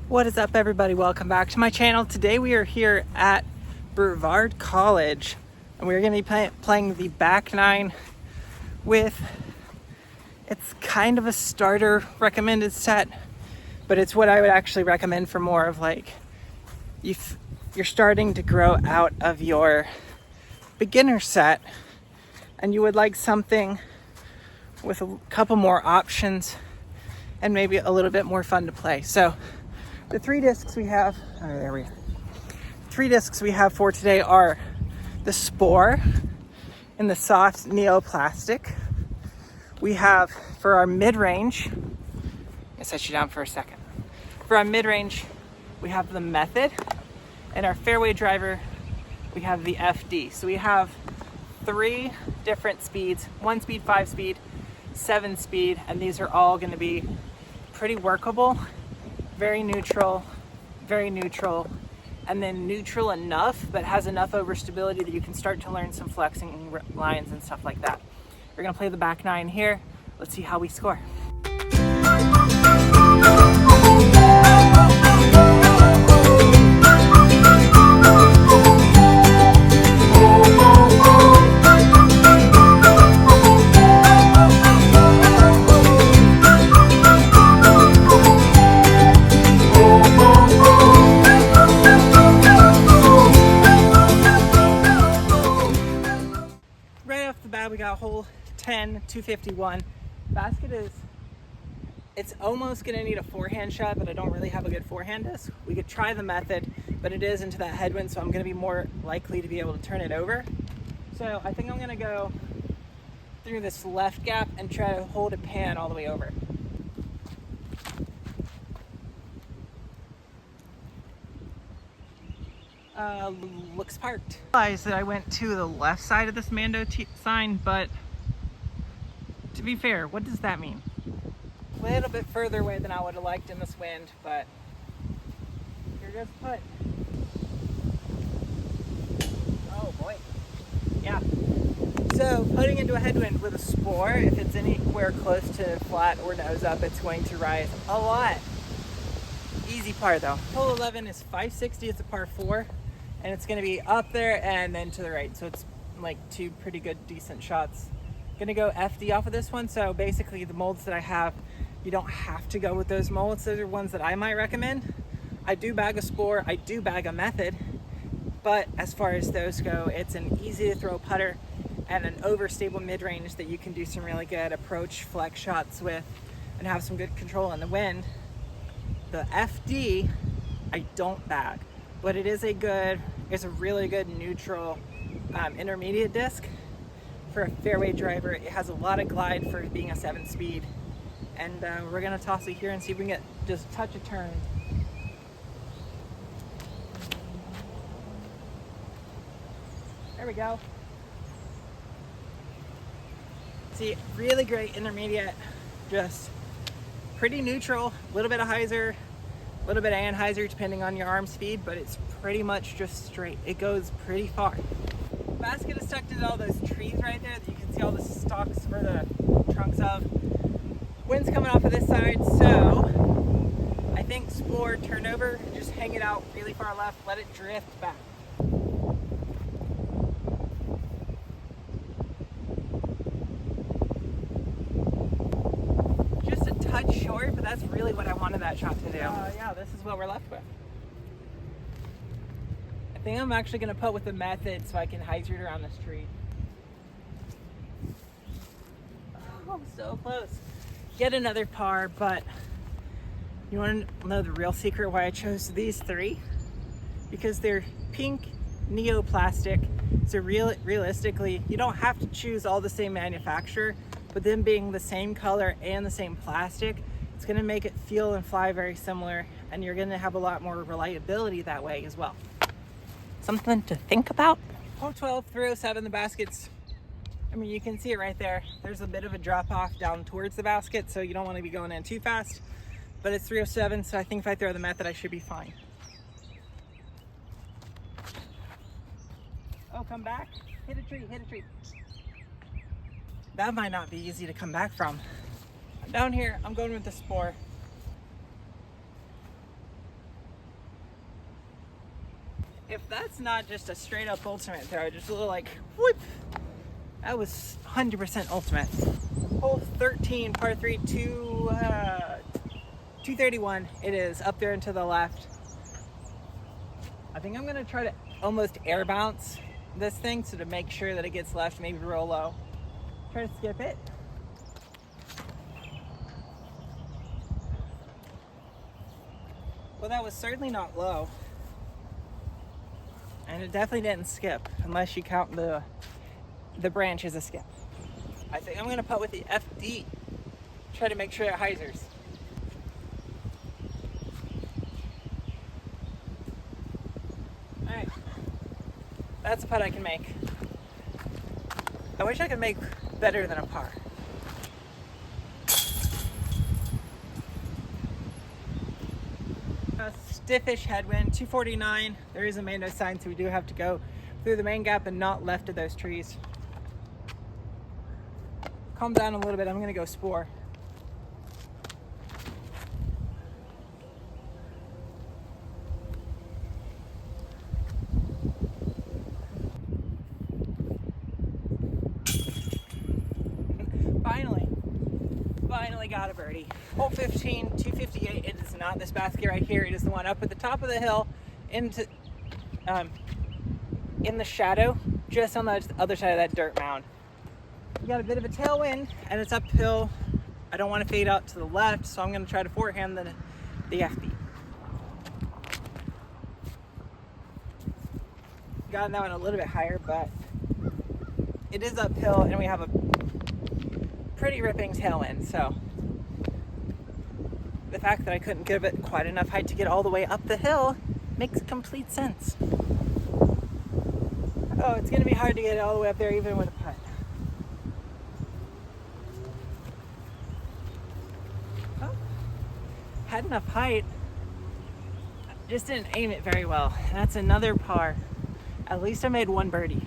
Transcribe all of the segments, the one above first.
What is up, everybody? Welcome back to my channel. Today we are here at Brevard College and we're going to be playing the back nine with, it's kind of a starter recommended set, but it's what I would actually recommend for more of like you're starting to grow out of your beginner set and you would like something with a couple more options and maybe a little bit more fun to play. So the three discs we have for today are the Spore in the soft neoplastic. We have for our mid-range, I set you down for a second. For our mid-range, we have the Method, and our fairway driver, we have the FD. So we have three different speeds: 1 speed, 5 speed, 7 speed, and these are all going to be pretty workable. Very neutral, and then neutral enough, but has enough overstability that you can start to learn some flexing lines and stuff like that. We're gonna play the back nine here. Let's see how we score. We got hole 10, 251. Basket it's almost gonna need a forehand shot, but I don't really have a good forehand disc. We could try the Method, but it is into that headwind, so I'm gonna be more likely to be able to turn it over. So I think I'm gonna go through this left gap and try to hold a pan all the way over. Looks parked. I realized that I went to the left side of this Mando sign, but to be fair, what does that mean? A little bit further away than I would have liked in this wind, but here goes putt. Oh boy. Yeah. So putting into a headwind with a Spore, if it's anywhere close to flat or nose up, it's going to rise a lot. Easy par though. Hole 11 is 560, it's a par 4. And it's going to be up there and then to the right. So it's like two pretty good, decent shots. Going to go FD off of this one. So basically the molds that I have, you don't have to go with those molds. Those are ones that I might recommend. I do bag a Spore. I do bag a Method. But as far as those go, it's an easy to throw putter and an overstable mid-range that you can do some really good approach flex shots with and have some good control in the wind. The FD, I don't bag. But it is it's a really good neutral intermediate disc for a fairway driver. It has a lot of glide for being a 7 speed. And we're gonna toss it here and see if we can get just touch a turn. There we go. See, really great intermediate, just pretty neutral, a little bit of hyzer, a little bit of anhyzer depending on your arm speed, but it's pretty much just straight. It goes pretty far. Basket is tucked into all those trees right there that you can see all the stalks or the trunks of. Wind's coming off of this side, so I think Spore turn over and just hang it out really far left, let it drift back. Just a touch short, but that's really what I wanted that shot to do. Yeah, this is what we're left with. I think I'm actually going to put with the Method so I can hyzer it around this tree. Oh, so close. Get another par, but you want to know the real secret why I chose these three? Because they're pink neoplastic. So realistically, you don't have to choose all the same manufacturer, but them being the same color and the same plastic, it's going to make it feel and fly very similar, and you're going to have a lot more reliability that way as well. Something to think about. Hole 12, 307, the baskets, I mean, you can see it right there. There's a bit of a drop off down towards the basket, so you don't want to be going in too fast, but it's 307, so I think if I throw the Method, I should be fine. Oh, come back. Hit a tree, hit a tree. That might not be easy to come back from. Down here, I'm going with the Spore. If that's not just a straight up ultimate throw, just a little like whoop, that was 100% ultimate. Hole 13, par 3, 231. It is up there and to the left. I think I'm gonna try to almost air bounce this thing, so to make sure that it gets left, maybe real low. Try to skip it. Well, that was certainly not low. And it definitely didn't skip, unless you count the branch as a skip. I think I'm gonna putt with the FD. Try to make sure it hyzers. All right, that's a putt I can make. I wish I could make better than a par. A stiffish headwind, 249. There is a main no sign, so we do have to go through the main gap and not left of those trees. Calm down a little bit. I'm gonna go spore. Finally got a birdie. Hole 15, 258. It is not this basket right here. It is the one up at the top of the hill into in the shadow, just on the other side of that dirt mound. We got a bit of a tailwind and it's uphill. I don't want to fade out to the left, so I'm going to try to forehand the FB. Gotten that one a little bit higher, but it is uphill and we have a pretty ripping tailwind, so the fact that I couldn't give it quite enough height to get all the way up the hill makes complete sense. Oh, it's going to be hard to get it all the way up there even with a putt. Oh, had enough height, just didn't aim it very well. That's another par. At least I made one birdie.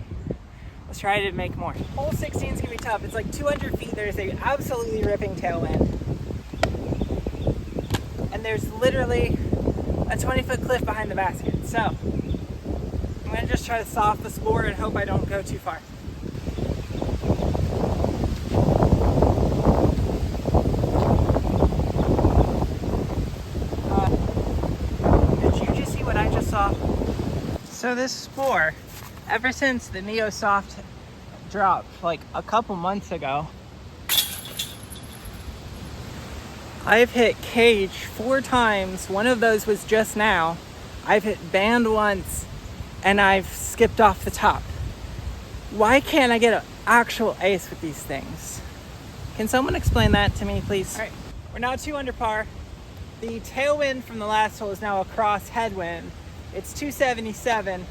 Let's try to make more. Hole 16 is gonna be tough. It's like 200 feet. There's a absolutely ripping tailwind. And there's literally a 20-foot cliff behind the basket. So I'm gonna just try to soft the score and hope I don't go too far. Did you just see what I just saw? So this spore, ever since the Neo Soft dropped like a couple months ago, I've hit cage 4 times. One of those was just now. I've hit band once and I've skipped off the top. Why can't I get an actual ace with these things? Can someone explain that to me, please? All right, we're now 2 under par. The tailwind from the last hole is now a cross headwind. It's 277.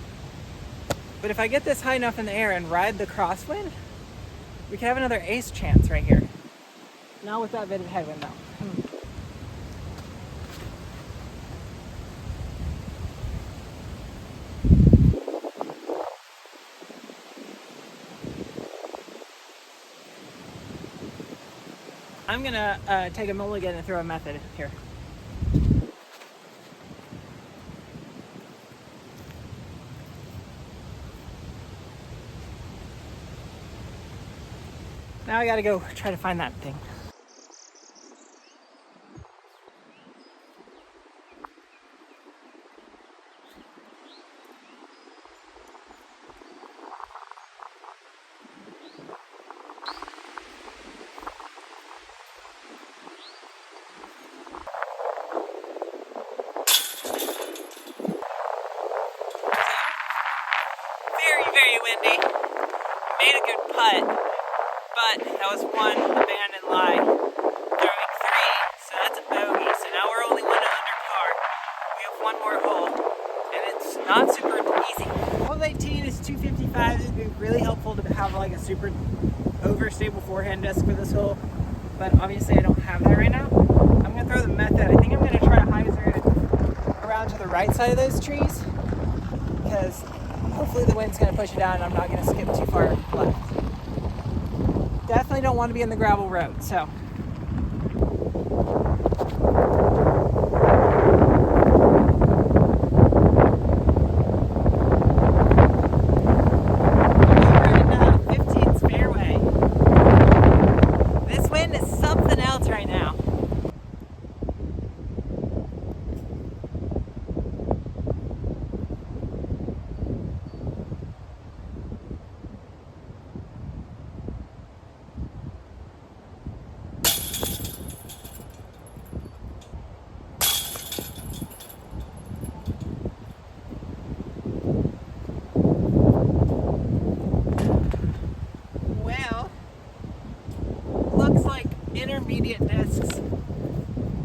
But if I get this high enough in the air and ride the crosswind, we could have another ace chance right here. Not with that bit of headwind though. I'm gonna take a mulligan and throw a method here. Now I gotta go try to find that thing. Very windy. Made a good putt, but that was one abandoned lie. Throwing 3, so that's a bogey. So now we're only 1 under par. We have 1 more hole, and it's not super easy. Hole 18 is 255. It would be really helpful to have like a super overstable forehand disc for this hole, but obviously I don't have that right now. I'm gonna throw the method. I think I'm gonna try to hyzer it around to the right side of those trees, because hopefully the wind's going to push it out and I'm not going to skip too far left. Definitely don't want to be in the gravel road, so.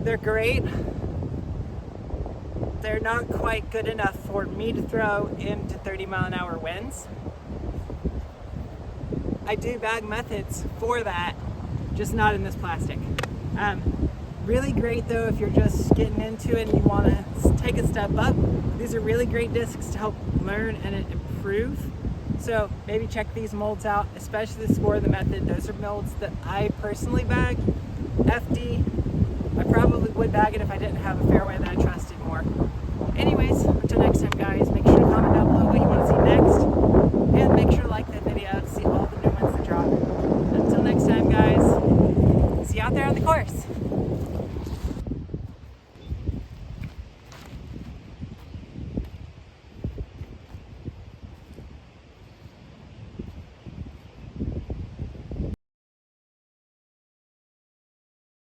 They're great. They're not quite good enough for me to throw into 30-mile-an-hour winds. I do bag methods for that, just not in this plastic. Really great though if you're just getting into it and you want to take a step up. These are really great discs to help learn and improve. So maybe check these molds out, especially the Score the Method. Those are molds that I personally bag. FD, I probably would bag it if I didn't have a fairway that I trusted more. Anyways, until next time guys.